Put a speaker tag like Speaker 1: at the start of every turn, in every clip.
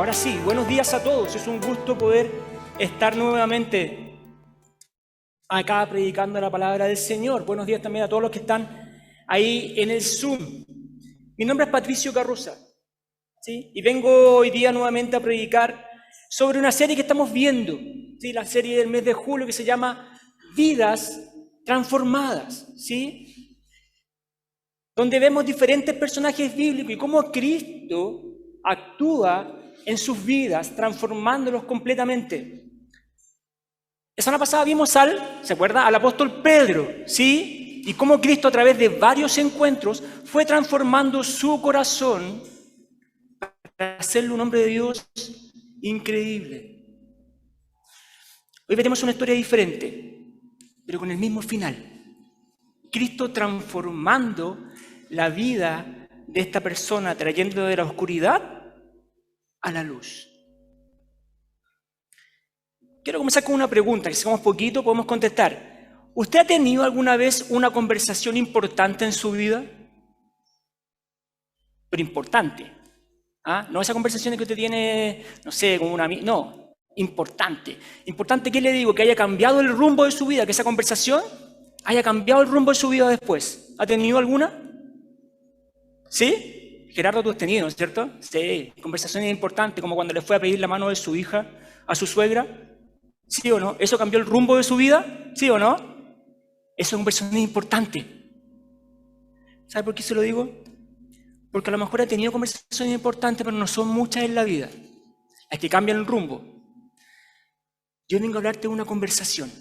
Speaker 1: Ahora sí, buenos días a todos. Es un gusto poder estar nuevamente acá predicando la palabra del Señor. Buenos días también a todos los que están ahí en el Zoom. Mi nombre es Patricio Carroza, ¿sí? Y vengo hoy día nuevamente a predicar sobre una serie que estamos viendo, ¿sí? La serie del mes de julio que se llama Vidas Transformadas, ¿sí? Donde vemos diferentes personajes bíblicos y cómo Cristo actúa en sus vidas, transformándolos completamente. La semana pasada vimos ¿se acuerda? Al apóstol Pedro, ¿sí? Y cómo Cristo a través de varios encuentros fue transformando su corazón para hacerle un hombre de Dios increíble. Hoy veremos una historia diferente, pero con el mismo final. Cristo transformando la vida de esta persona, trayendo de la oscuridad a la luz. Quiero comenzar con una pregunta, que si somos poquito podemos contestar. ¿Usted ha tenido alguna vez una conversación importante en su vida? Pero importante. ¿Ah? No esas conversaciones que usted tiene, no sé, con una amiga. No, importante. Importante, ¿qué le digo? Que haya cambiado el rumbo de su vida, que esa conversación haya cambiado el rumbo de su vida después. ¿Ha tenido alguna? ¿Sí? Gerardo, tú has tenido, ¿no es cierto? Sí, conversaciones importantes, como cuando le fue a pedir la mano de su hija a su suegra. ¿Sí o no? ¿Eso cambió el rumbo de su vida? ¿Sí o no? Eso es una conversación importante. ¿Sabe por qué se lo digo? Porque a lo mejor ha tenido conversaciones importantes, pero no son muchas en la vida. Las que cambian el rumbo. Yo vengo a hablarte de una conversación.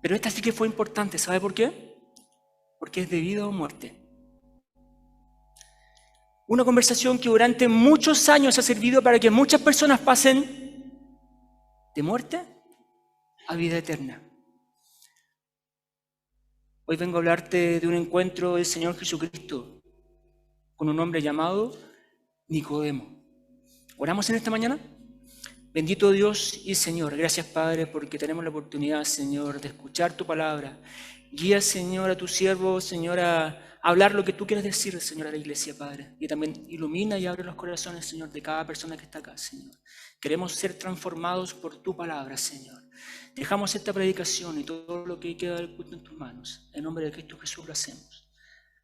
Speaker 1: Pero esta sí que fue importante. ¿Sabe por qué? Porque es de vida o muerte. Una conversación que durante muchos años ha servido para que muchas personas pasen de muerte a vida eterna. Hoy vengo a hablarte de un encuentro del Señor Jesucristo con un hombre llamado Nicodemo. ¿Oramos en esta mañana? Bendito Dios y Señor, gracias Padre porque tenemos la oportunidad, Señor, de escuchar tu palabra. Guía, Señor, a tu siervo, Señor, a hablar lo que tú quieres decir, Señor, a la iglesia, Padre. Y también ilumina y abre los corazones, Señor, de cada persona que está acá, Señor. Queremos ser transformados por tu palabra, Señor. Dejamos esta predicación y todo lo que queda del culto en tus manos. En nombre de Cristo Jesús lo hacemos.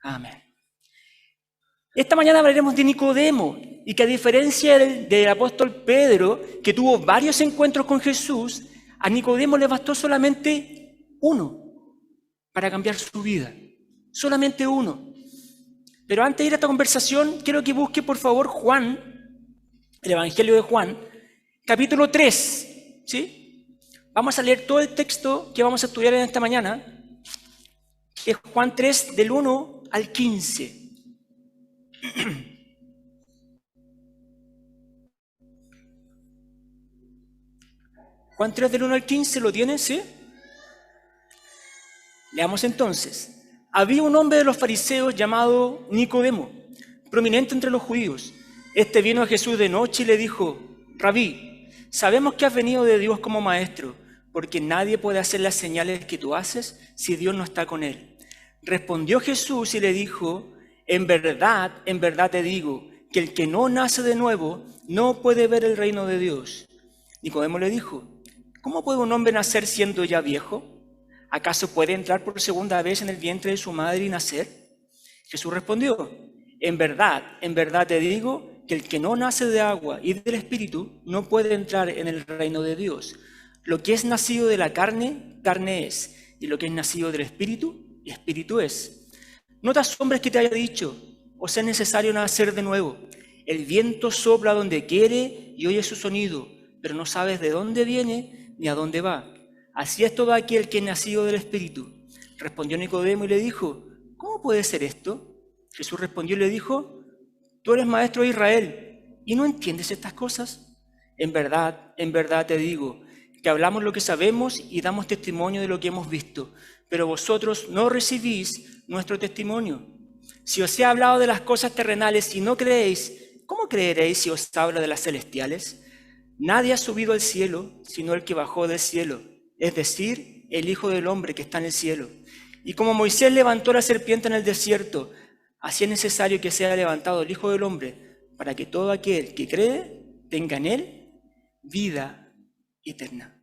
Speaker 1: Amén. Esta mañana hablaremos de Nicodemo y que a diferencia del apóstol Pedro, que tuvo varios encuentros con Jesús, a Nicodemo le bastó solamente uno para cambiar su vida. Solamente uno. Pero antes de ir a esta conversación, quiero que busque por favor Juan, el Evangelio de Juan, capítulo 3. ¿Sí? Vamos a leer todo el texto que vamos a estudiar en esta mañana, que es Juan 3 del 1 al 15. Juan 3 del 1 al 15, ¿lo tiene? ¿Sí? Leamos entonces. Había un hombre de los fariseos llamado Nicodemo, prominente entre los judíos. Este vino a Jesús de noche y le dijo: Rabí, sabemos que has venido de Dios como maestro, porque nadie puede hacer las señales que tú haces si Dios no está con él. Respondió Jesús y le dijo: en verdad te digo, que el que no nace de nuevo no puede ver el reino de Dios. Nicodemo le dijo: ¿cómo puede un hombre nacer siendo ya viejo? ¿Acaso puede entrar por segunda vez en el vientre de su madre y nacer? Jesús respondió: en verdad te digo, que el que no nace de agua y del Espíritu no puede entrar en el reino de Dios. Lo que es nacido de la carne, carne es, y lo que es nacido del Espíritu, Espíritu es. No te asombres que te haya dicho: os es necesario nacer de nuevo. El viento sopla donde quiere y oye su sonido, pero no sabes de dónde viene ni a dónde va. Así es todo aquel que es nacido del Espíritu. Respondió Nicodemo y le dijo: ¿cómo puede ser esto? Jesús respondió y le dijo: tú eres maestro de Israel y no entiendes estas cosas. En verdad te digo, que hablamos lo que sabemos y damos testimonio de lo que hemos visto, pero vosotros no recibís nuestro testimonio. Si os he hablado de las cosas terrenales y no creéis, ¿cómo creeréis si os hablo de las celestiales? Nadie ha subido al cielo, sino el que bajó del cielo, es decir, el Hijo del Hombre que está en el cielo. Y como Moisés levantó la serpiente en el desierto, así es necesario que sea levantado el Hijo del Hombre, para que todo aquel que cree tenga en él vida eterna.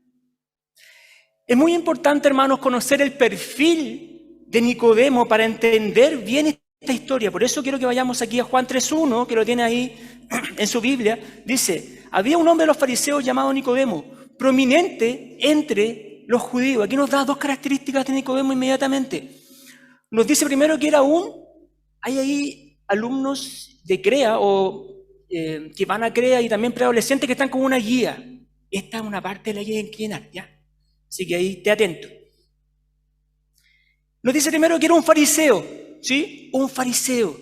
Speaker 1: Es muy importante, hermanos, conocer el perfil de Nicodemo para entender bien esta historia. Por eso quiero que vayamos aquí a Juan 3:1, que lo tiene ahí en su Biblia. Dice, había un hombre de los fariseos llamado Nicodemo, prominente entre los judíos. Aquí nos da dos características de Nicodemo inmediatamente. Nos dice primero que hay ahí alumnos de CREA que van a CREA y también preadolescentes que están con una guía. Esta es una parte de la guía quinquenal, ¿ya? Así que ahí esté atento. Nos dice primero que era un fariseo, ¿sí? Un fariseo.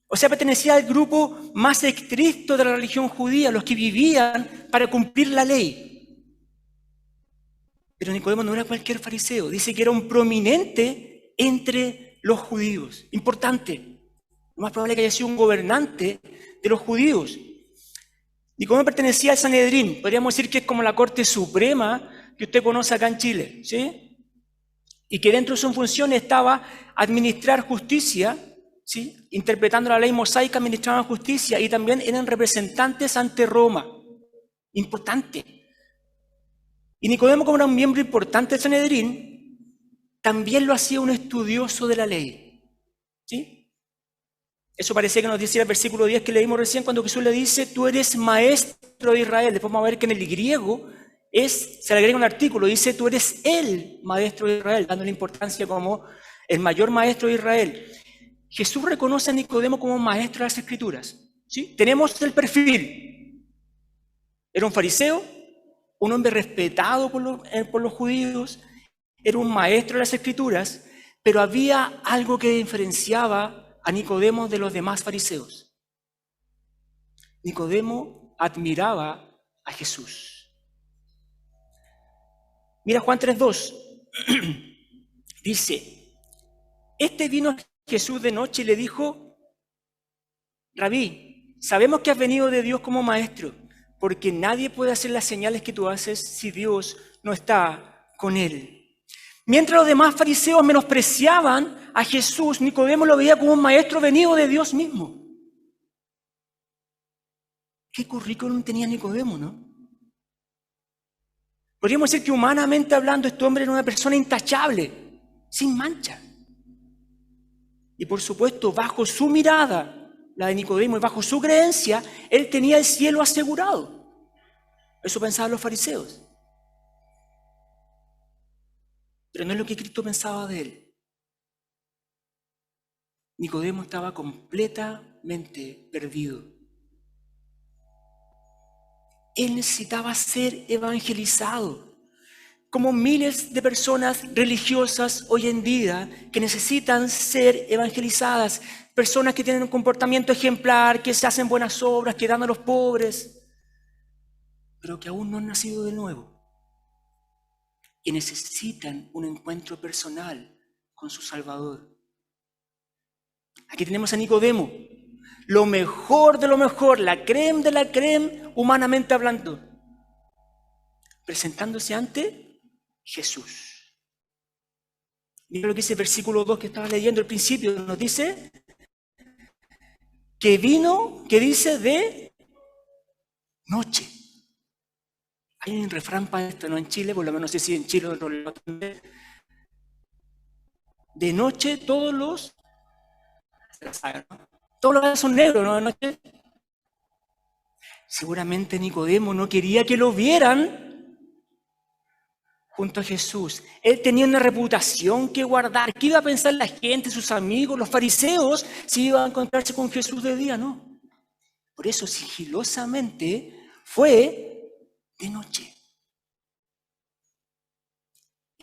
Speaker 1: O sea, pertenecía al grupo más estricto de la religión judía, los que vivían para cumplir la ley. Pero Nicodemo no era cualquier fariseo, dice que era un prominente entre los judíos. Importante. Lo más probable es que haya sido un gobernante de los judíos. Nicodemo pertenecía al Sanedrín, podríamos decir que es como la Corte Suprema que usted conoce acá en Chile, ¿sí? Y que dentro de su función estaba administrar justicia, ¿sí? Interpretando la ley mosaica, administraban justicia y también eran representantes ante Roma. Importante. Y Nicodemo, como era un miembro importante del Sanedrín, también lo hacía un estudioso de la ley, ¿sí? Eso parecía que nos decía el versículo 10 que leímos recién cuando Jesús le dice, tú eres maestro de Israel. Después vamos a ver que en el griego se le agrega un artículo, dice, tú eres el maestro de Israel, dándole importancia como el mayor maestro de Israel. Jesús reconoce a Nicodemo como maestro de las Escrituras, ¿sí? Tenemos el perfil. Era un fariseo, un hombre respetado por los judíos, era un maestro de las Escrituras, pero había algo que diferenciaba a Nicodemo de los demás fariseos. Nicodemo admiraba a Jesús. Mira Juan 3:2. Dice, vino Jesús de noche y le dijo, Rabí, sabemos que has venido de Dios como maestro, porque nadie puede hacer las señales que tú haces si Dios no está con él. Mientras los demás fariseos menospreciaban a Jesús, Nicodemo lo veía como un maestro venido de Dios mismo. ¿Qué currículum tenía Nicodemo, no? Podríamos decir que humanamente hablando, este hombre era una persona intachable, sin mancha. Y por supuesto, bajo su mirada, la de Nicodemo, y bajo su creencia, él tenía el cielo asegurado. Eso pensaban los fariseos. Pero no es lo que Cristo pensaba de él. Nicodemo estaba completamente perdido. Él necesitaba ser evangelizado, como miles de personas religiosas hoy en día que necesitan ser evangelizadas, personas que tienen un comportamiento ejemplar, que se hacen buenas obras, que dan a los pobres, pero que aún no han nacido de nuevo y necesitan un encuentro personal con su Salvador. Aquí tenemos a Nicodemo, lo mejor de lo mejor, la crème de la crème, humanamente hablando, presentándose ante Jesús. Mira lo que dice el versículo 2 que estaba leyendo al principio, nos dice que vino, que dice de noche. Hay un refrán para esto, no en Chile, por lo menos no sé si en Chile o en otro lado también. De noche todos los días son negros, ¿no? De noche. Seguramente Nicodemo no quería que lo vieran junto a Jesús. Él tenía una reputación que guardar. ¿Qué iba a pensar la gente, sus amigos, los fariseos, si iba a encontrarse con Jesús de día? No. Por eso sigilosamente fue de noche.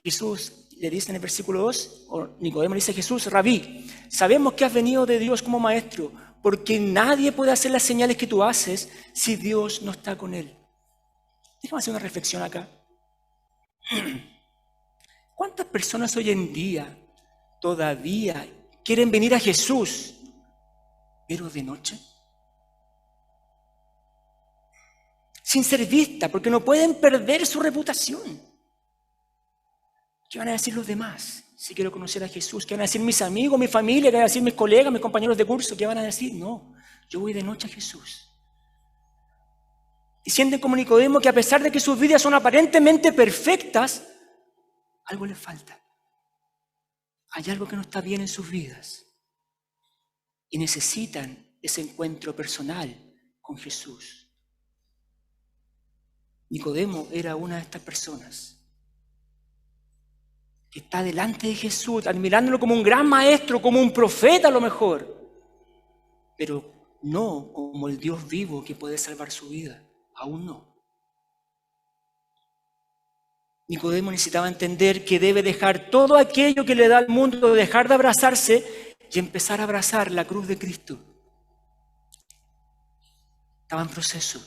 Speaker 1: Jesús le dice en el versículo 2, o Nicodemo le dice a Jesús, Rabí, sabemos que has venido de Dios como maestro, porque nadie puede hacer las señales que tú haces si Dios no está con él. Déjame hacer una reflexión acá. ¿Cuántas personas hoy en día todavía quieren venir a Jesús, pero de noche? Sin ser vista, porque no pueden perder su reputación. ¿Qué van a decir los demás si quiero conocer a Jesús? ¿Qué van a decir mis amigos, mi familia? ¿Qué van a decir mis colegas, mis compañeros de curso? ¿Qué van a decir? No, yo voy de noche a Jesús. Y sienten como Nicodemo que a pesar de que sus vidas son aparentemente perfectas, algo les falta. Hay algo que no está bien en sus vidas. Y necesitan ese encuentro personal con Jesús. Nicodemo era una de estas personas que está delante de Jesús, admirándolo como un gran maestro, como un profeta a lo mejor, pero no como el Dios vivo que puede salvar su vida, aún no. Nicodemo necesitaba entender que debe dejar todo aquello que le da al mundo, dejar de abrazarse y empezar a abrazar la cruz de Cristo. Estaba en proceso.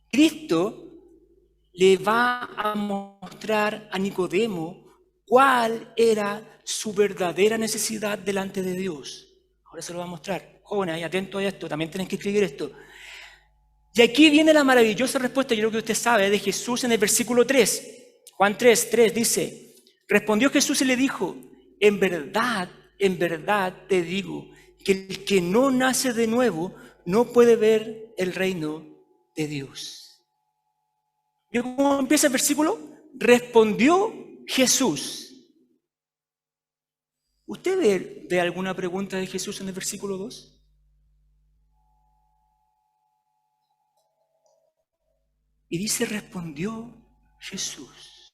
Speaker 1: Cristo le va a mostrar a Nicodemo cuál era su verdadera necesidad delante de Dios. Ahora se lo va a mostrar. Jóvenes, atentos a esto, también tienen que escribir esto. Y aquí viene la maravillosa respuesta, yo creo que usted sabe, de Jesús en el versículo 3. Juan 3 dice, respondió Jesús y le dijo, en verdad te digo, que el que no nace de nuevo no puede ver el reino de Dios. ¿Y cómo empieza el versículo? Respondió Jesús. ¿Usted ve alguna pregunta de Jesús en el versículo 2? Y dice, respondió Jesús.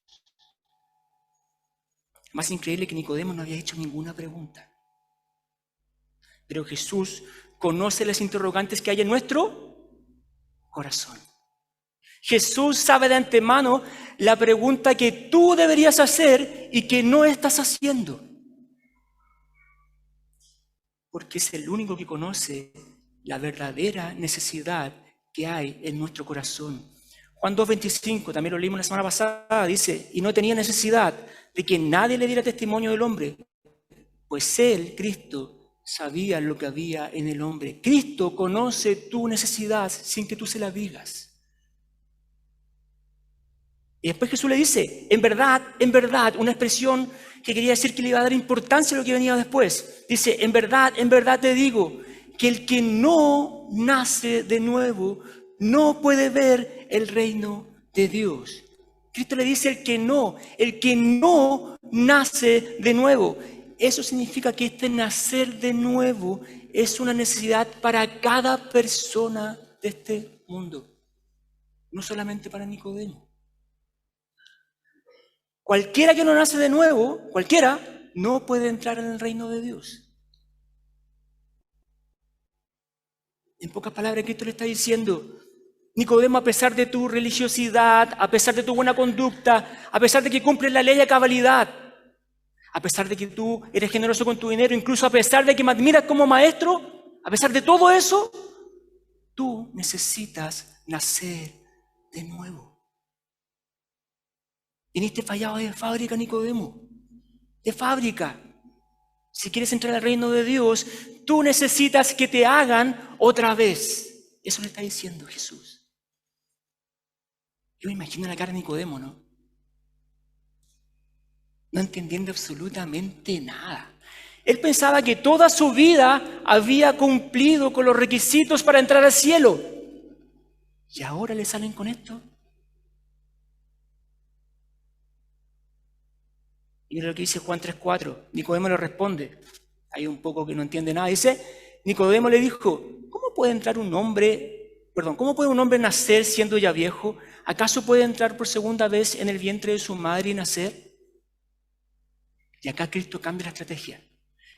Speaker 1: Más increíble que Nicodemo no había hecho ninguna pregunta. Pero Jesús conoce las interrogantes que hay en nuestro corazón. Jesús sabe de antemano la pregunta que tú deberías hacer y que no estás haciendo. Porque es el único que conoce la verdadera necesidad que hay en nuestro corazón. Juan 2:25, también lo leímos la semana pasada, dice, y no tenía necesidad de que nadie le diera testimonio del hombre, pues él, Cristo, sabía lo que había en el hombre. Cristo conoce tu necesidad sin que tú se la digas. Y después Jesús le dice, en verdad, una expresión que quería decir que le iba a dar importancia a lo que venía después. Dice, en verdad te digo, que el que no nace de nuevo no puede ver el reino de Dios. Cristo le dice el que no nace de nuevo. Eso significa que este nacer de nuevo es una necesidad para cada persona de este mundo, no solamente para Nicodemo. Cualquiera que no nace de nuevo, no puede entrar en el reino de Dios. En pocas palabras, Cristo le está diciendo, Nicodemo, a pesar de tu religiosidad, a pesar de tu buena conducta, a pesar de que cumples la ley a cabalidad, a pesar de que tú eres generoso con tu dinero, incluso a pesar de que me admiras como maestro, a pesar de todo eso, tú necesitas nacer de nuevo. Viniste fallado de fábrica, Nicodemo, de fábrica. Si quieres entrar al reino de Dios, tú necesitas que te hagan otra vez. Eso le está diciendo Jesús. Yo me imagino la cara de Nicodemo, ¿no? No entendiendo absolutamente nada. Él pensaba que toda su vida había cumplido con los requisitos para entrar al cielo. Y ahora le salen con esto. Y mira lo que dice Juan 3:4. Nicodemo le responde. Hay un poco que no entiende nada. Dice, Nicodemo le dijo, ¿cómo puede un hombre nacer siendo ya viejo? ¿Acaso puede entrar por segunda vez en el vientre de su madre y nacer? Y acá Cristo cambia la estrategia.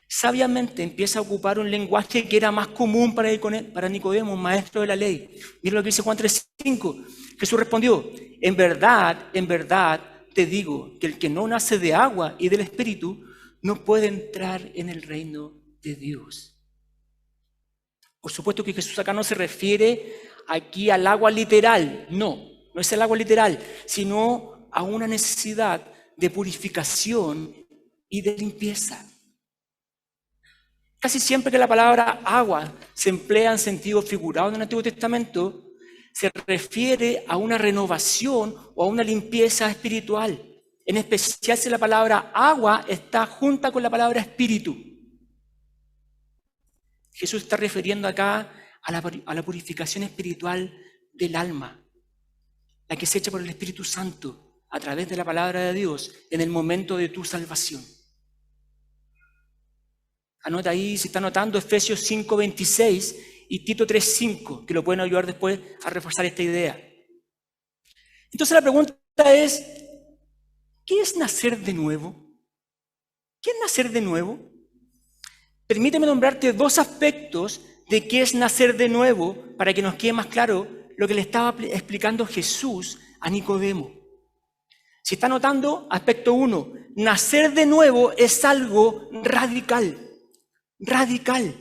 Speaker 1: Sabiamente empieza a ocupar un lenguaje que era más común para Nicodemo, un maestro de la ley. Mira lo que dice Juan 3:5. Jesús respondió, en verdad te digo que el que no nace de agua y del Espíritu no puede entrar en el reino de Dios. Por supuesto que Jesús acá no se refiere aquí al agua literal, no es el agua literal, sino a una necesidad de purificación y de limpieza. Casi siempre que la palabra agua se emplea en sentido figurado en el Antiguo Testamento, se refiere a una renovación o a una limpieza espiritual. en especial si la palabra agua está junta con la palabra espíritu. Jesús está refiriendo acá a la purificación espiritual del alma, la que se echa por el Espíritu Santo a través de la palabra de Dios en el momento de tu salvación. Anota ahí, si está anotando, Efesios 5:26 y Tito 3:5, que lo pueden ayudar después a reforzar esta idea. Entonces la pregunta es, ¿qué es nacer de nuevo? ¿Qué es nacer de nuevo? Permíteme nombrarte dos aspectos de qué es nacer de nuevo para que nos quede más claro lo que le estaba explicando Jesús a Nicodemo. Si está notando, aspecto 1, nacer de nuevo es algo radical. Radical.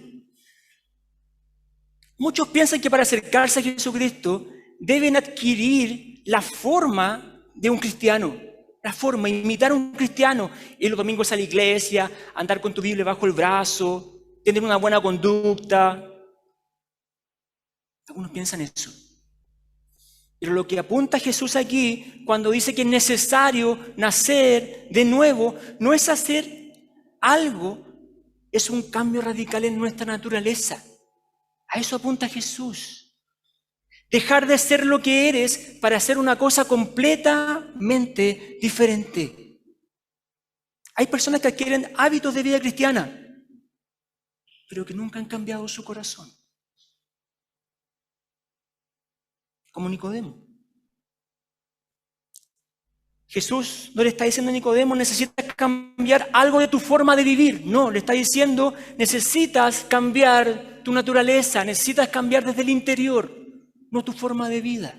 Speaker 1: Muchos piensan que para acercarse a Jesucristo deben adquirir la forma de un cristiano. La forma, imitar a un cristiano, ir los domingos a la iglesia, andar con tu Biblia bajo el brazo, tener una buena conducta. Algunos piensan eso. Pero lo que apunta Jesús aquí, cuando dice que es necesario nacer de nuevo, no es hacer algo, es un cambio radical en nuestra naturaleza. A eso apunta Jesús. Dejar de ser lo que eres para hacer una cosa completamente diferente. Hay personas que adquieren hábitos de vida cristiana, pero que nunca han cambiado su corazón. Como Nicodemo. Jesús no le está diciendo a Nicodemo, necesitas cambiar algo de tu forma de vivir. No, le está diciendo, necesitas cambiar tu naturaleza, necesitas cambiar desde el interior, no tu forma de vida.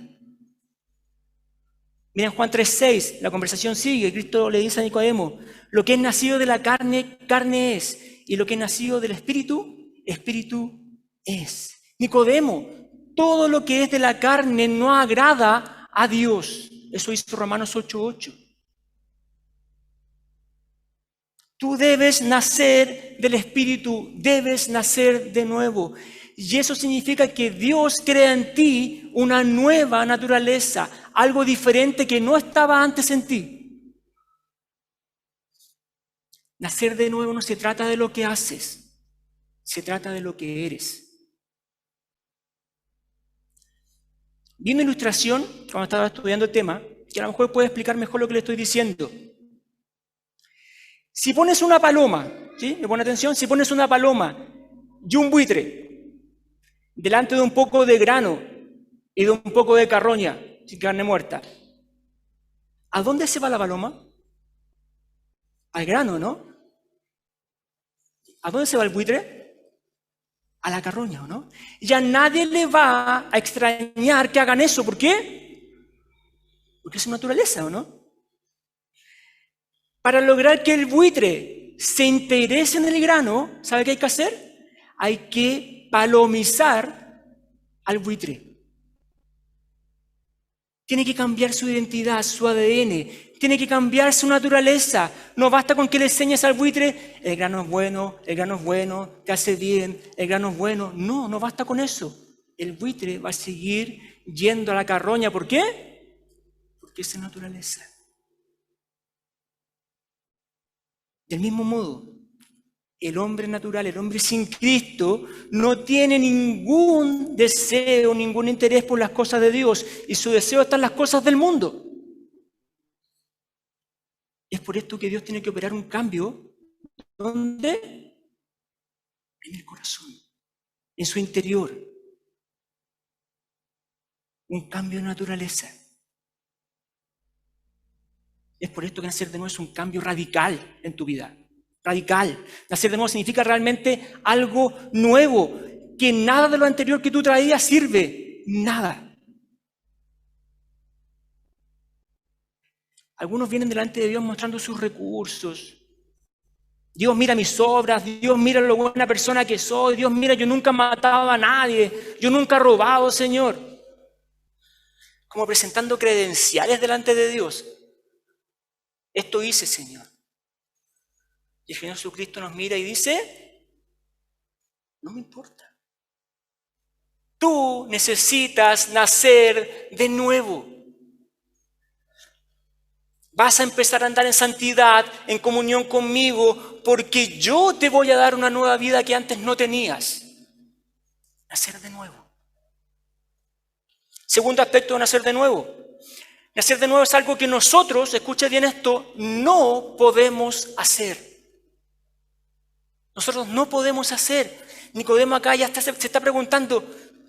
Speaker 1: Miren Juan 3:6, la conversación sigue, Cristo le dice a Nicodemo, lo que es nacido de la carne, carne es, y lo que es nacido del espíritu, espíritu es. Nicodemo, todo lo que es de la carne no agrada a Dios. Eso hizo Romanos 8:8. Tú debes nacer del Espíritu, debes nacer de nuevo. Y eso significa que Dios crea en ti una nueva naturaleza, algo diferente que no estaba antes en ti. Nacer de nuevo no se trata de lo que haces, se trata de lo que eres. Vi una ilustración cuando estaba estudiando el tema, que a lo mejor puede explicar mejor lo que le estoy diciendo. Si pones una paloma, ¿sí? ¿Me pone atención? Si pones una paloma y un buitre delante de un poco de grano y de un poco de carroña, sin carne muerta, ¿a dónde se va la paloma? Al grano, ¿no? ¿A dónde se va el buitre? A la carroña, ¿o no? Y a nadie le va a extrañar que hagan eso. ¿Por qué? Porque es su naturaleza, ¿o no? Para lograr que el buitre se interese en el grano, ¿sabe qué hay que hacer? Hay que palomizar al buitre. Tiene que cambiar su identidad, su ADN, tiene que cambiar su naturaleza. No basta con que le enseñes al buitre, el grano es bueno, te hace bien, el grano es bueno. No, no basta con eso. El buitre va a seguir yendo a la carroña. ¿Por qué? Porque es su naturaleza. Del mismo modo, el hombre natural, el hombre sin Cristo, no tiene ningún deseo, ningún interés por las cosas de Dios, y su deseo está en las cosas del mundo. Es por esto que Dios tiene que operar un cambio. ¿Dónde? En el corazón, en su interior. Un cambio de naturaleza. Es por esto que nacer de nuevo es un cambio radical en tu vida. Radical. Nacer de nuevo significa realmente algo nuevo, que nada de lo anterior que tú traías sirve. Nada. Algunos vienen delante de Dios mostrando sus recursos. Dios mira mis obras, Dios mira lo buena persona que soy, Dios mira, yo nunca he matado a nadie, yo nunca he robado, Señor. Como presentando credenciales delante de Dios. Esto hice, Señor. Y el Señor Jesucristo nos mira y dice, no me importa. Tú necesitas nacer de nuevo. Vas a empezar a andar en santidad, en comunión conmigo, porque yo te voy a dar una nueva vida que antes no tenías. Nacer de nuevo. Segundo aspecto de nacer de nuevo. Nacer de nuevo es algo que nosotros, escucha bien esto, no podemos hacer. Nosotros no podemos hacer. Nicodemo acá ya se está preguntando,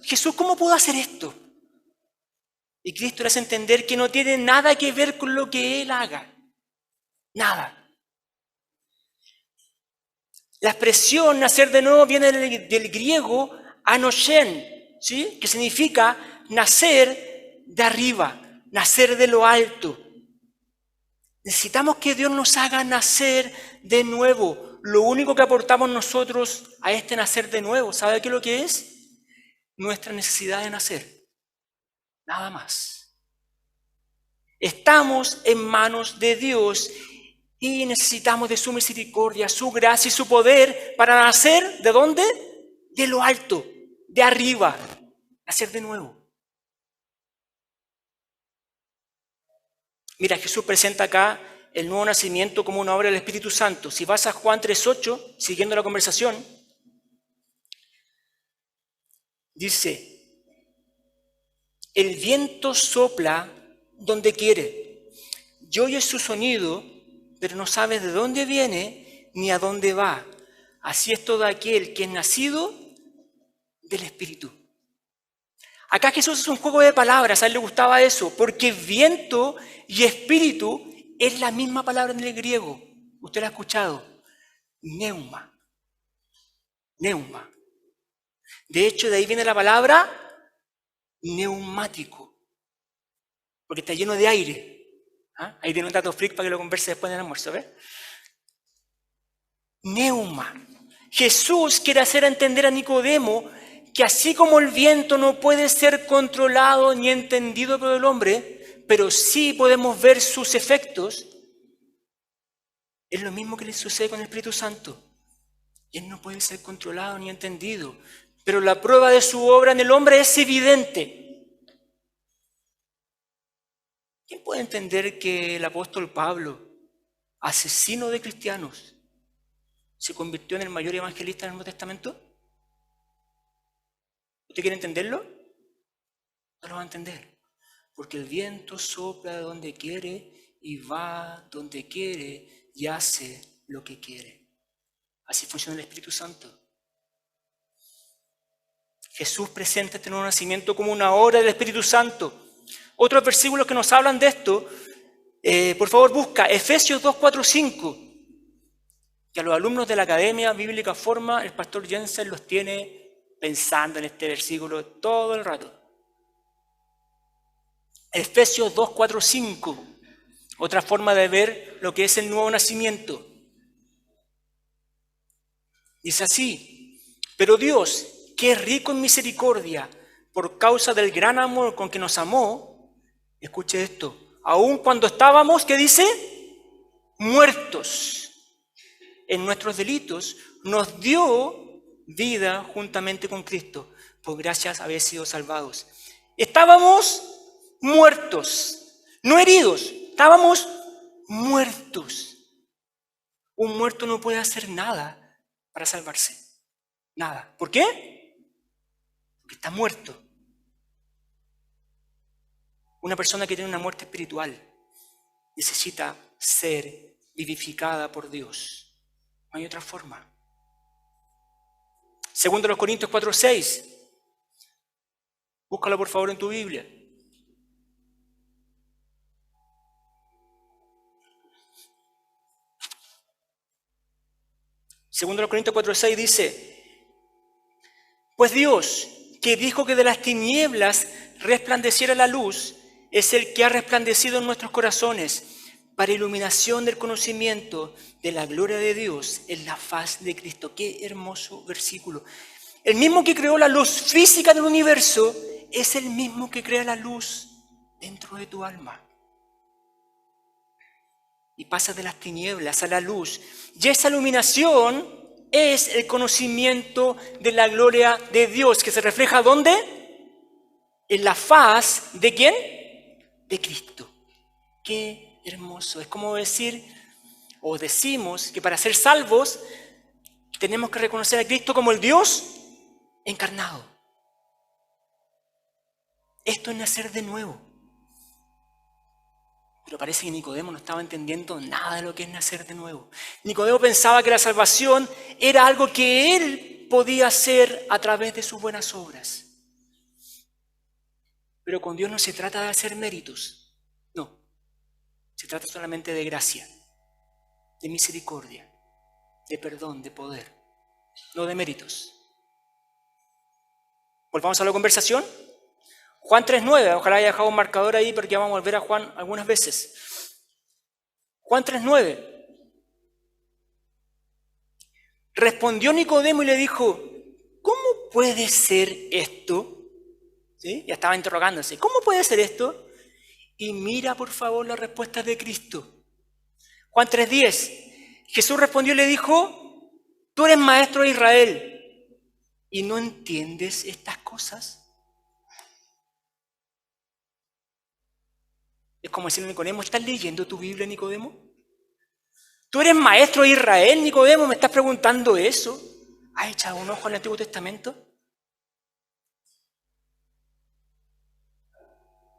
Speaker 1: Jesús, ¿cómo puedo hacer esto? Y Cristo le hace entender que no tiene nada que ver con lo que Él haga. Nada. La expresión nacer de nuevo viene del griego anoshen, ¿sí? Que significa nacer de arriba, nacer de lo alto. Necesitamos que Dios nos haga nacer de nuevo. Lo único que aportamos nosotros a este nacer de nuevo, ¿sabe qué es lo que es? Nuestra necesidad de nacer. Nada más. Estamos en manos de Dios y necesitamos de su misericordia, su gracia y su poder para nacer, ¿de dónde? De lo alto, de arriba, nacer de nuevo. Mira, Jesús presenta acá el nuevo nacimiento como una obra del Espíritu Santo. Si vas a Juan 3:8, siguiendo la conversación, dice, el viento sopla donde quiere y oyes su sonido, pero no sabes de dónde viene ni a dónde va. Así es todo aquel que es nacido del Espíritu. Acá Jesús es un juego de palabras, a él le gustaba eso, porque viento y espíritu es la misma palabra en el griego. Usted la ha escuchado. Neuma. Neuma. De hecho, de ahí viene la palabra neumático, porque está lleno de aire. ¿Ah? Ahí tiene un dato freak para que lo converse después del almuerzo, ¿ves? Neuma. Jesús quiere hacer entender a Nicodemo que así como el viento no puede ser controlado ni entendido por el hombre, pero sí podemos ver sus efectos, es lo mismo que le sucede con el Espíritu Santo. Él no puede ser controlado ni entendido, pero la prueba de su obra en el hombre es evidente. ¿Quién puede entender que el apóstol Pablo, asesino de cristianos, se convirtió en el mayor evangelista del Nuevo Testamento? ¿Usted quiere entenderlo? No lo va a entender, porque el viento sopla de donde quiere y va donde quiere y hace lo que quiere. Así funciona el Espíritu Santo. Jesús presenta este nuevo nacimiento como una obra del Espíritu Santo. Otros versículos que nos hablan de esto, por favor busca Efesios 2, 4, 5. Que a los alumnos de la Academia Bíblica Forma, el pastor Jensen los tiene pensando en este versículo todo el rato. Efesios 2, 4, 5. Otra forma de ver lo que es el nuevo nacimiento. Dice así, pero Dios, que es rico en misericordia, por causa del gran amor con que nos amó, escuche esto, aun cuando estábamos, ¿qué dice? Muertos en nuestros delitos, nos dio vida juntamente con Cristo. Por gracias habéis sido salvados. Estábamos muertos, no heridos, estábamos muertos. Un muerto no puede hacer nada para salvarse. Nada. ¿Por qué? Porque está muerto. Una persona que tiene una muerte espiritual necesita ser vivificada por Dios. No hay otra forma. Segundo los Corintios 4:6. Búscalo por favor en tu Biblia. Segundo los Corintios 4:6 dice, pues Dios, que dijo que de las tinieblas resplandeciera la luz, es el que ha resplandecido en nuestros corazones para iluminación del conocimiento de la gloria de Dios en la faz de Cristo. Qué hermoso versículo. El mismo que creó la luz física del universo es el mismo que crea la luz dentro de tu alma. Y pasa de las tinieblas a la luz. Y esa iluminación es el conocimiento de la gloria de Dios, que se refleja ¿dónde? En la faz de ¿quién? De Cristo. Qué Hermoso. Es como decir, o decimos, que para ser salvos tenemos que reconocer a Cristo como el Dios encarnado. Esto es nacer de nuevo. Pero parece que Nicodemo no estaba entendiendo nada de lo que es nacer de nuevo. Nicodemo pensaba que la salvación era algo que él podía hacer a través de sus buenas obras. Pero con Dios no se trata de hacer méritos. No. Se trata solamente de gracia, de misericordia, de perdón, de poder. No de méritos. Volvamos a la conversación. Juan 3.9, ojalá haya dejado un marcador ahí porque vamos a volver a Juan algunas veces. Juan 3.9. Respondió Nicodemo y le dijo, ¿cómo puede ser esto? ¿Sí? Ya estaba interrogándose, ¿cómo puede ser esto? Y mira por favor la respuesta de Cristo. Juan 3.10. Jesús respondió y le dijo, tú eres maestro de Israel y no entiendes estas cosas. Es como decirle a Nicodemo, ¿estás leyendo tu Biblia, Nicodemo? ¿Tú eres maestro de Israel, Nicodemo? ¿Me estás preguntando eso? ¿Has echado un ojo al Antiguo Testamento?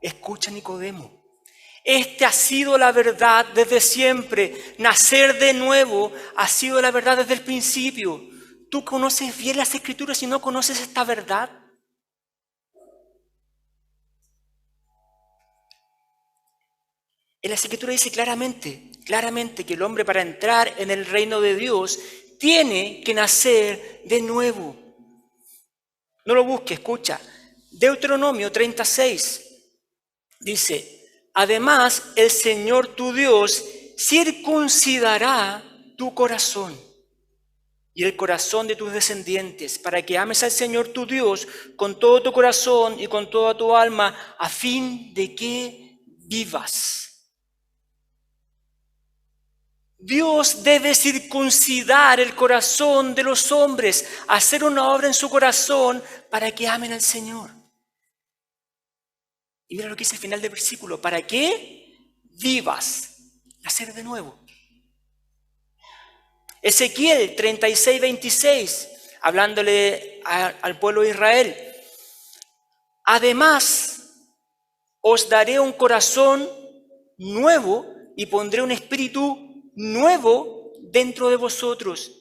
Speaker 1: Escucha, Nicodemo. Esta ha sido la verdad desde siempre. Nacer de nuevo ha sido la verdad desde el principio. ¿Tú conoces bien las Escrituras y no conoces esta verdad? En la Escritura dice claramente que el hombre para entrar en el reino de Dios tiene que nacer de nuevo. No lo busques, escucha. Deuteronomio 36 dice, además el Señor tu Dios circuncidará tu corazón y el corazón de tus descendientes para que ames al Señor tu Dios con todo tu corazón y con toda tu alma a fin de que vivas. Dios debe circuncidar el corazón de los hombres, hacer una obra en su corazón para que amen al Señor. Y mira lo que dice el final del versículo, para que vivas, nacer de nuevo. Ezequiel 36:26, hablándole al pueblo de Israel, además os daré un corazón nuevo y pondré un espíritu nuevo dentro de vosotros.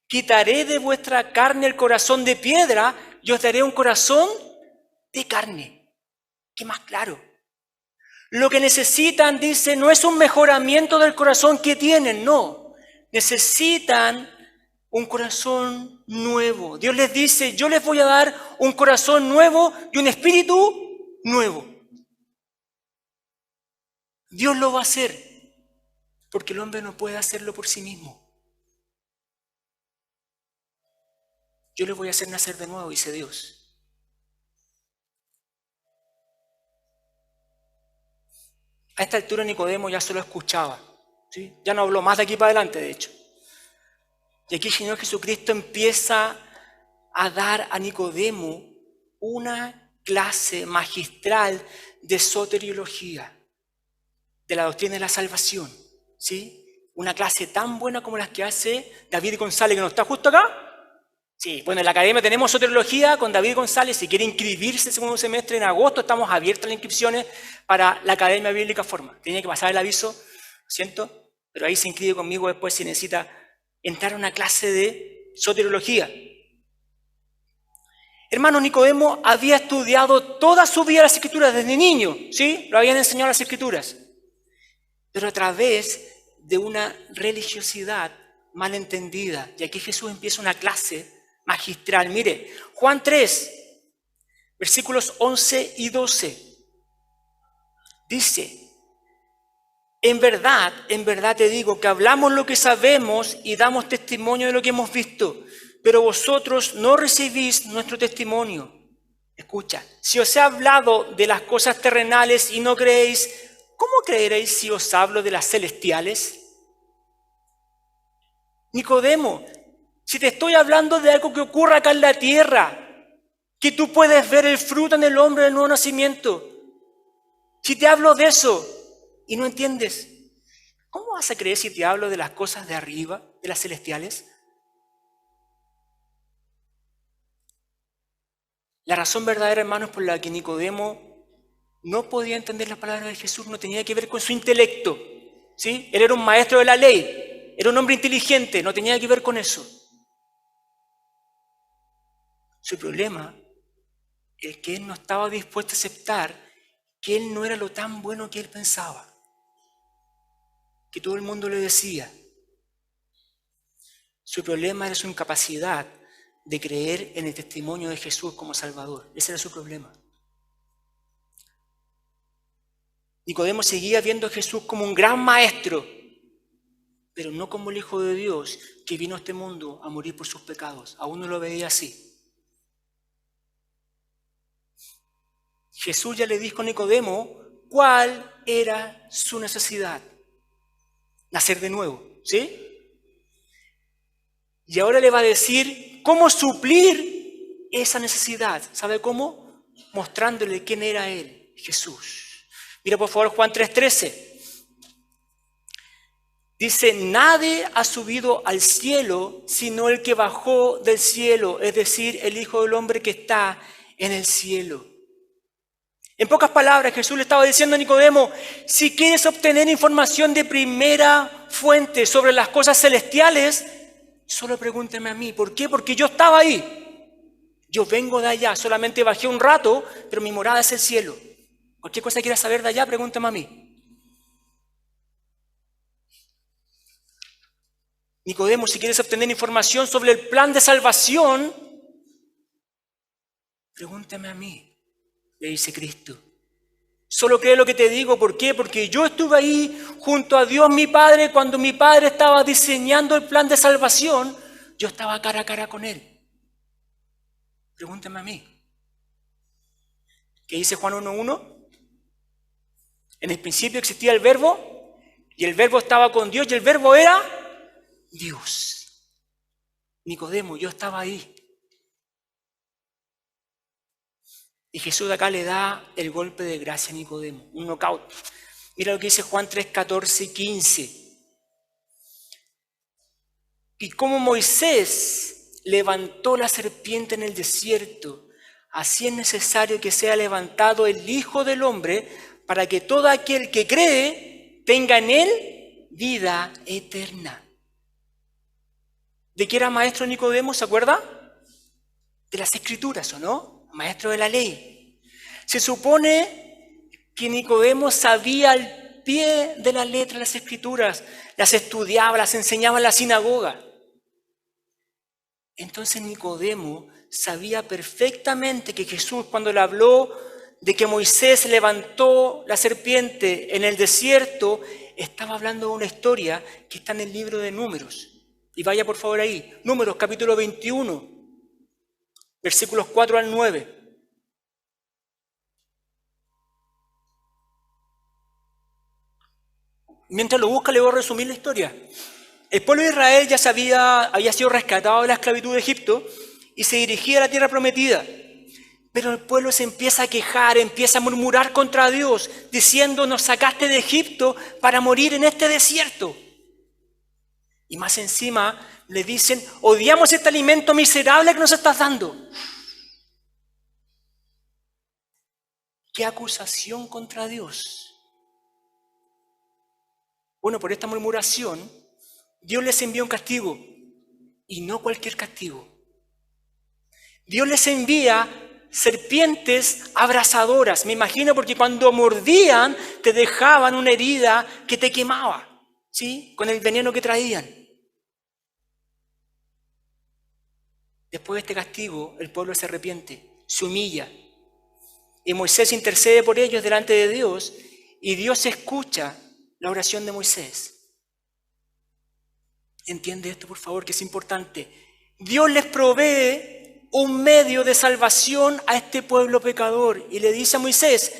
Speaker 1: Quitaré de vuestra carne el corazón de piedra y os daré un corazón de carne. ¿Qué más claro? Lo que necesitan, dice, no es un mejoramiento del corazón que tienen, no. Necesitan un corazón nuevo. Dios les dice, yo les voy a dar un corazón nuevo y un espíritu nuevo. Dios lo va a hacer. Porque el hombre no puede hacerlo por sí mismo. Yo les voy a hacer nacer de nuevo, dice Dios. A esta altura Nicodemo ya solo escuchaba, ¿sí? Ya no habló más de aquí para adelante, de hecho. Y aquí el Señor Jesucristo empieza a dar a Nicodemo una clase magistral de soteriología, de la doctrina de la salvación. ¿Sí? Una clase tan buena como las que hace David González, que no está justo acá. Sí, bueno, en la academia tenemos soteriología con David González. Si quiere inscribirse el segundo semestre en agosto, estamos abiertos a las inscripciones para la Academia Bíblica Forma. Tenía que pasar el aviso, lo siento, pero ahí se inscribe conmigo después si necesita entrar a una clase de soteriología. Hermano, Nicodemo había estudiado toda su vida las Escrituras desde niño, ¿sí? Lo habían enseñado las Escrituras. Pero a través de una religiosidad mal entendida. Y aquí Jesús empieza una clase magistral. Mire, Juan 3, versículos 11 y 12. Dice, en verdad te digo que hablamos lo que sabemos y damos testimonio de lo que hemos visto, pero vosotros no recibís nuestro testimonio. Escucha, si os he hablado de las cosas terrenales y no creéis, ¿cómo creeréis si os hablo de las celestiales? Nicodemo, si te estoy hablando de algo que ocurre acá en la tierra, que tú puedes ver el fruto en el hombre del nuevo nacimiento, si te hablo de eso y no entiendes, ¿Cómo vas a creer si te hablo de las cosas de arriba, de las celestiales? La razón verdadera, hermanos, por la que Nicodemo no podía entender las palabras de Jesús no tenía que ver con su intelecto, ¿sí? Él era un maestro de la ley, era un hombre inteligente, no tenía que ver con eso. Su problema es que él no estaba dispuesto a aceptar que él no era lo tan bueno que él pensaba, que todo el mundo le decía. Su problema era su incapacidad de creer en el testimonio de Jesús como Salvador. Ese era su problema. Nicodemo seguía viendo a Jesús como un gran maestro, pero no como el Hijo de Dios que vino a este mundo a morir por sus pecados. Aún no lo veía así. Jesús ya le dijo a Nicodemo cuál era su necesidad. Nacer de nuevo, ¿sí? Y ahora le va a decir cómo suplir esa necesidad. ¿Sabe cómo? Mostrándole quién era Él, Jesús. Mira por favor Juan 3:13. Dice, nadie ha subido al cielo sino el que bajó del cielo, es decir, el Hijo del Hombre que está en el cielo. En pocas palabras, Jesús le estaba diciendo a Nicodemo, si quieres obtener información de primera fuente sobre las cosas celestiales, solo pregúnteme a mí. ¿Por qué? Porque yo estaba ahí. Yo vengo de allá, solamente bajé un rato, pero mi morada es el cielo. Cualquier cosa que quieras saber de allá, pregúntame a mí. Nicodemo, si quieres obtener información sobre el plan de salvación, pregúntame a mí, le dice Cristo. Solo cree lo que te digo. ¿Por qué? Porque yo estuve ahí junto a Dios mi Padre cuando mi Padre estaba diseñando el plan de salvación. Yo estaba cara a cara con Él. Pregúntame a mí. ¿Qué dice Juan 1:1? En el principio existía el Verbo y el Verbo estaba con Dios y el Verbo era Dios. Nicodemo, yo estaba ahí. Y Jesús acá le da el golpe de gracia a Nicodemo, un knockout. Mira lo que dice Juan 3:14 y 15. Y como Moisés levantó la serpiente en el desierto, así es necesario que sea levantado el Hijo del Hombre para que todo aquel que cree tenga en él vida eterna. ¿De qué era maestro Nicodemo? ¿Se acuerda? De las Escrituras, ¿o no? Maestro de la ley. Se supone que Nicodemo sabía al pie de la letra las Escrituras, las estudiaba, las enseñaba en la sinagoga. Entonces Nicodemo sabía perfectamente que Jesús, cuando le habló de que Moisés levantó la serpiente en el desierto, estaba hablando de una historia que está en el libro de Números. Y vaya por favor ahí, Números capítulo 21, versículos 4 al 9. Mientras lo busca, le voy a resumir la historia. El pueblo de Israel ya había sido rescatado de la esclavitud de Egipto y se dirigía a la tierra prometida. Pero el pueblo se empieza a quejar, empieza a murmurar contra Dios, diciendo, nos sacaste de Egipto para morir en este desierto. Y más encima le dicen, odiamos este alimento miserable que nos estás dando. ¿Qué acusación contra Dios? Bueno, por esta murmuración, Dios les envía un castigo, y no cualquier castigo. Dios les envía serpientes abrasadoras, me imagino, porque cuando mordían te dejaban una herida que te quemaba, ¿sí? Con el veneno que traían. Después de este castigo, el pueblo se arrepiente, se humilla, y Moisés intercede por ellos delante de Dios, y Dios escucha la oración de Moisés. Entiende esto, por favor, que es importante. Dios les provee un medio de salvación a este pueblo pecador y le dice a Moisés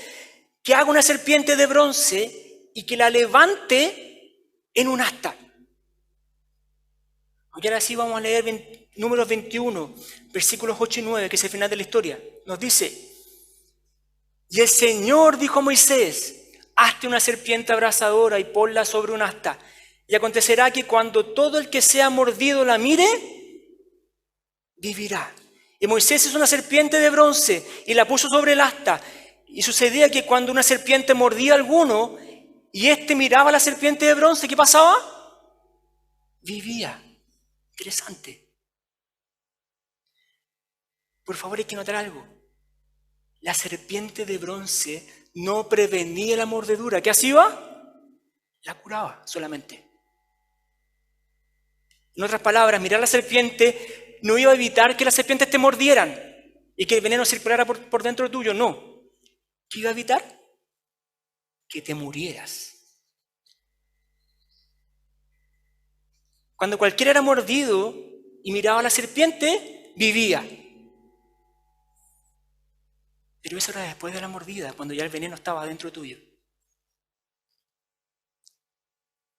Speaker 1: que haga una serpiente de bronce y que la levante en un asta. Y ahora sí vamos a leer Números 21, versículos 8 y 9, que es el final de la historia. Nos dice, y el Señor dijo a Moisés, hazte una serpiente abrasadora y ponla sobre un asta. Y acontecerá que cuando todo el que sea mordido la mire, vivirá. Y Moisés hizo una serpiente de bronce y la puso sobre el asta. Y sucedía que cuando una serpiente mordía a alguno y éste miraba a la serpiente de bronce, ¿qué pasaba? Vivía. Interesante. Por favor, hay que notar algo. La serpiente de bronce no prevenía la mordedura. ¿Qué hacía? La curaba solamente. En otras palabras, mirar a la serpiente no iba a evitar que las serpientes te mordieran y que el veneno circulara por dentro tuyo, no. ¿Qué iba a evitar? Que te murieras. Cuando cualquiera era mordido y miraba a la serpiente, vivía. Pero eso era después de la mordida, cuando ya el veneno estaba dentro tuyo.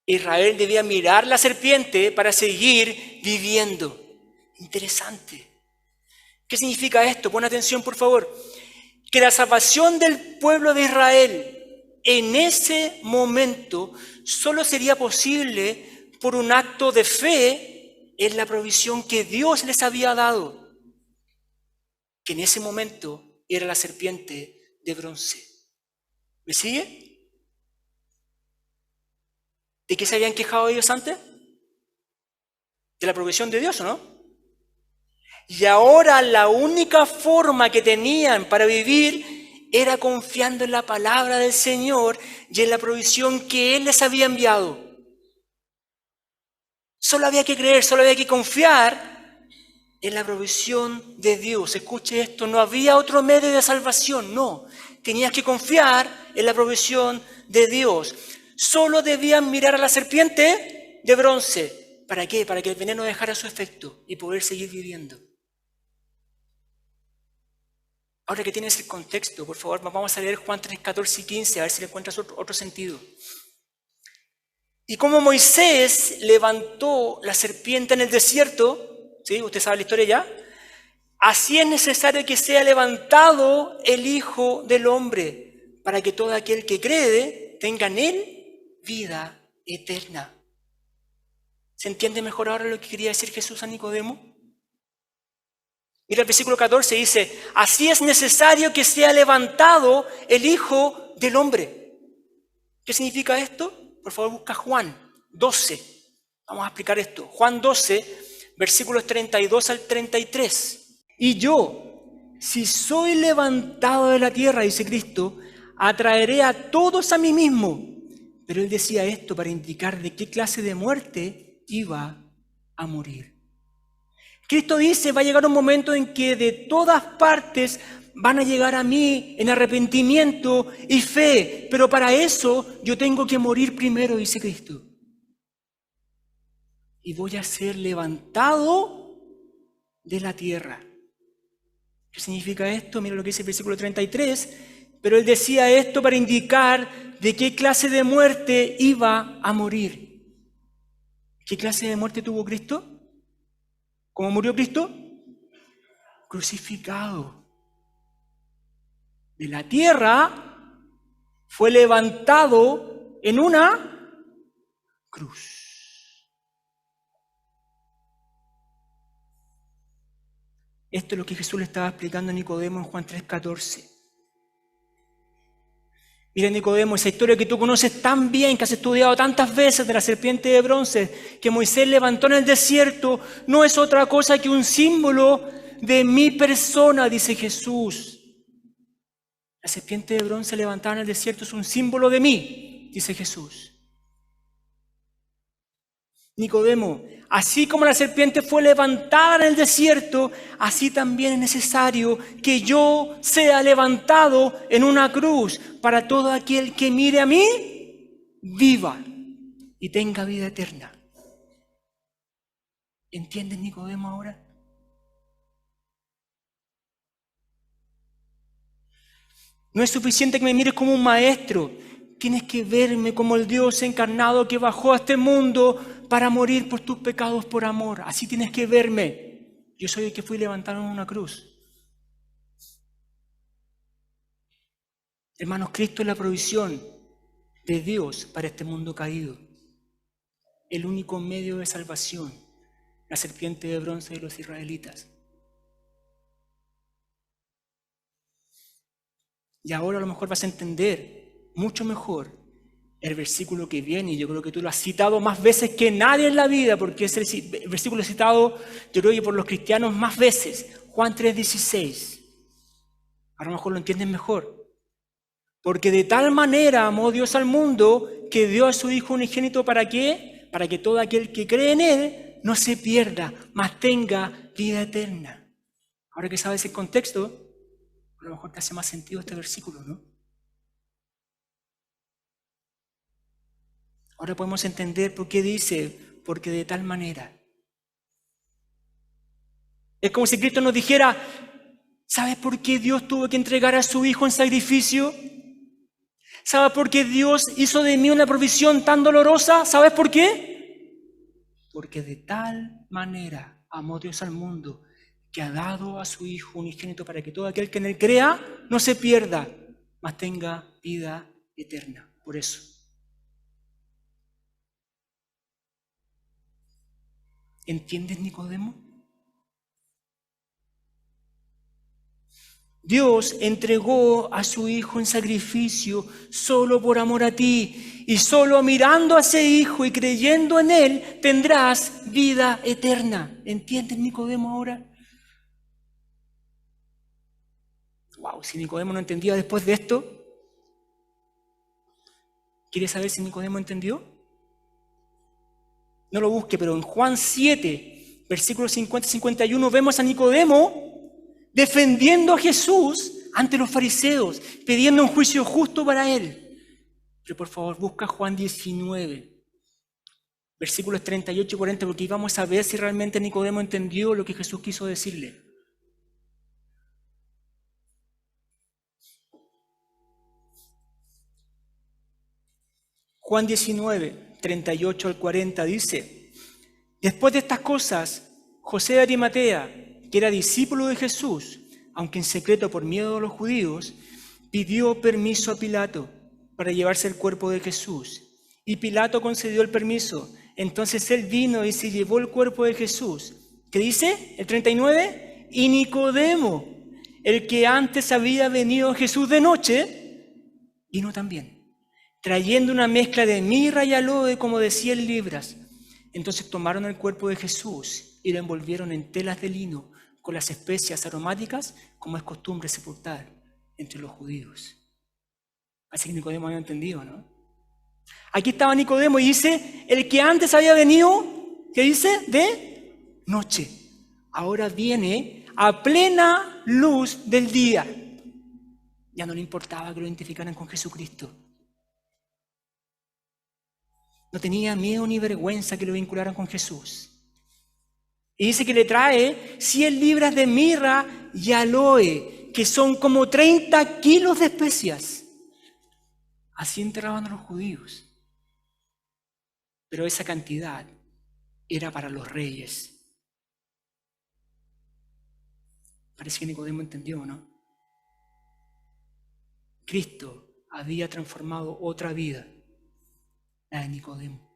Speaker 1: Israel debía mirar la serpiente para seguir viviendo. Interesante. ¿Qué significa esto? Pon atención, por favor. Que la salvación del pueblo de Israel en ese momento solo sería posible por un acto de fe en la provisión que Dios les había dado, que en ese momento era la serpiente de bronce. ¿Me sigue? ¿De qué se habían quejado ellos antes? De la provisión de Dios, ¿o no? Y ahora la única forma que tenían para vivir era confiando en la palabra del Señor y en la provisión que Él les había enviado. Solo había que creer, solo había que confiar en la provisión de Dios. Escuche esto, no había otro medio de salvación, no. Tenías que confiar en la provisión de Dios. Solo debían mirar a la serpiente de bronce. ¿Para qué? Para que el veneno dejara su efecto y poder seguir viviendo. Ahora que tienes el contexto, por favor, vamos a leer Juan 3, 14 y 15, a ver si le encuentras otro sentido. Y como Moisés levantó la serpiente en el desierto, ¿sí? Usted sabe la historia ya. Así es necesario que sea levantado el Hijo del Hombre, para que todo aquel que cree tenga en él vida eterna. ¿Se entiende mejor ahora lo que quería decir Jesús a Nicodemo? Mira el versículo 14, dice, así es necesario que sea levantado el Hijo del Hombre. ¿Qué significa esto? Por favor, busca Juan 12. Vamos a explicar esto. Juan 12, versículos 32 al 33. Y yo, si soy levantado de la tierra, dice Cristo, atraeré a todos a mí mismo. Pero él decía esto para indicar de qué clase de muerte iba a morir. Cristo dice, va a llegar un momento en que de todas partes van a llegar a mí en arrepentimiento y fe, pero para eso yo tengo que morir primero, dice Cristo. Y voy a ser levantado de la tierra. ¿Qué significa esto? Mira lo que dice el versículo 33. Pero él decía esto para indicar de qué clase de muerte iba a morir. ¿Qué clase de muerte tuvo Cristo? ¿Cómo murió Cristo? Crucificado. De la tierra fue levantado en una cruz. Esto es lo que Jesús le estaba explicando a Nicodemo en Juan 3:14. Mira, Nicodemo, esa historia que tú conoces tan bien, que has estudiado tantas veces de la serpiente de bronce, que Moisés levantó en el desierto, no es otra cosa que un símbolo de mi persona, dice Jesús. La serpiente de bronce levantada en el desierto es un símbolo de mí, dice Jesús. Nicodemo, así como la serpiente fue levantada en el desierto, así también es necesario que yo sea levantado en una cruz para todo aquel que mire a mí, viva y tenga vida eterna. ¿Entiendes, Nicodemo, ahora? No es suficiente que me mires como un maestro. Tienes que verme como el Dios encarnado que bajó a este mundo para morir por tus pecados por amor. Así tienes que verme. Yo soy el que fui levantado en una cruz. Hermanos, Cristo es la provisión de Dios para este mundo caído. El único medio de salvación, la serpiente de bronce de los israelitas. Y ahora a lo mejor vas a entender mucho mejor el versículo que viene, y yo creo que tú lo has citado más veces que nadie en la vida, porque es el versículo citado, yo creo que por los cristianos más veces, Juan 3:16. A lo mejor lo entiendes mejor. Porque de tal manera amó Dios al mundo que dio a su Hijo unigénito, ¿para qué? Para que todo aquel que cree en Él no se pierda, mas tenga vida eterna. Ahora que sabes el contexto, a lo mejor te hace más sentido este versículo, ¿no? Ahora podemos entender por qué dice, porque de tal manera. Es como si Cristo nos dijera, ¿sabes por qué Dios tuvo que entregar a su Hijo en sacrificio? ¿Sabes por qué Dios hizo de mí una provisión tan dolorosa? ¿Sabes por qué? Porque de tal manera amó Dios al mundo que ha dado a su Hijo unigénito para que todo aquel que en Él crea no se pierda, mas tenga vida eterna. Por eso. ¿Entiendes, Nicodemo? Dios entregó a su Hijo en sacrificio solo por amor a ti, y solo mirando a ese Hijo y creyendo en Él tendrás vida eterna. ¿Entiendes, Nicodemo, ahora? Wow, si Nicodemo no entendía después de esto, ¿quieres saber si Nicodemo entendió? No lo busque, pero en Juan 7, versículos 50 y 51, vemos a Nicodemo defendiendo a Jesús ante los fariseos, pidiendo un juicio justo para él. Pero por favor, busca Juan 19, versículos 38 y 40, porque ahí vamos a ver si realmente Nicodemo entendió lo que Jesús quiso decirle. Juan 19, 38 al 40 dice, después de estas cosas, José de Arimatea, que era discípulo de Jesús, aunque en secreto por miedo a los judíos, pidió permiso a Pilato para llevarse el cuerpo de Jesús. Y Pilato concedió el permiso. Entonces él vino y se llevó el cuerpo de Jesús. ¿Qué dice? El 39. Y Nicodemo, el que antes había venido a Jesús de noche, vino también, trayendo una mezcla de mirra y aloe, como de 100 libras. Entonces tomaron el cuerpo de Jesús y lo envolvieron en telas de lino con las especias aromáticas, como es costumbre sepultar entre los judíos. Así que Nicodemo había entendido, ¿no? Aquí estaba Nicodemo y dice, el que antes había venido, ¿qué dice? De noche. Ahora viene a plena luz del día. Ya no le importaba que lo identificaran con Jesucristo. No tenía miedo ni vergüenza que lo vincularan con Jesús. Y dice que le trae 100 libras de mirra y aloe, que son como 30 kilos de especias. Así enterraban a los judíos. Pero esa cantidad era para los reyes. Parece que Nicodemo entendió, ¿no? Cristo había transformado otra vida, la de Nicodemo.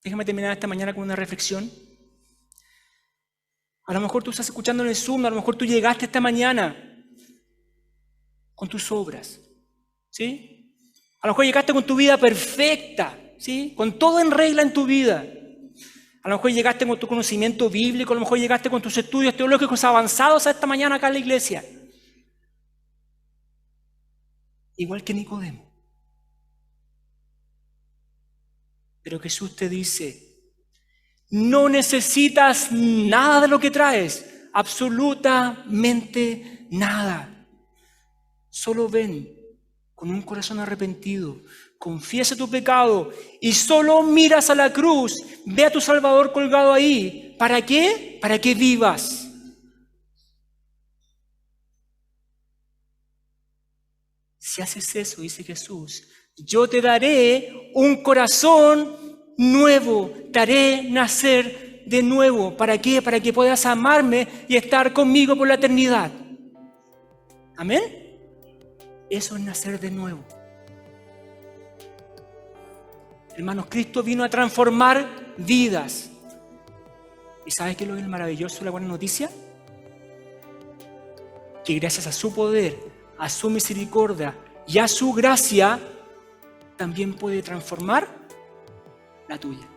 Speaker 1: Déjame terminar esta mañana con una reflexión. A lo mejor tú estás escuchando en el Zoom, a lo mejor tú llegaste esta mañana con tus obras, ¿sí? A lo mejor llegaste con tu vida perfecta, ¿sí? Con todo en regla en tu vida. A lo mejor llegaste con tu conocimiento bíblico, a lo mejor llegaste con tus estudios teológicos avanzados a esta mañana acá en la iglesia. Igual que Nicodemo. Pero Jesús te dice, no necesitas nada de lo que traes, absolutamente nada. Solo ven con un corazón arrepentido, confiesa tu pecado y solo miras a la cruz, ve a tu Salvador colgado ahí. ¿Para qué? Para que vivas. Si haces eso, dice Jesús, yo te daré un corazón nuevo, te haré nacer de nuevo. ¿Para qué? Para que puedas amarme y estar conmigo por la eternidad. ¿Amén? Eso es nacer de nuevo. Hermanos, Cristo vino a transformar vidas. ¿Y sabes qué es lo maravilloso, la buena noticia? Que gracias a su poder, a su misericordia y a su gracia, también puede transformar la tuya.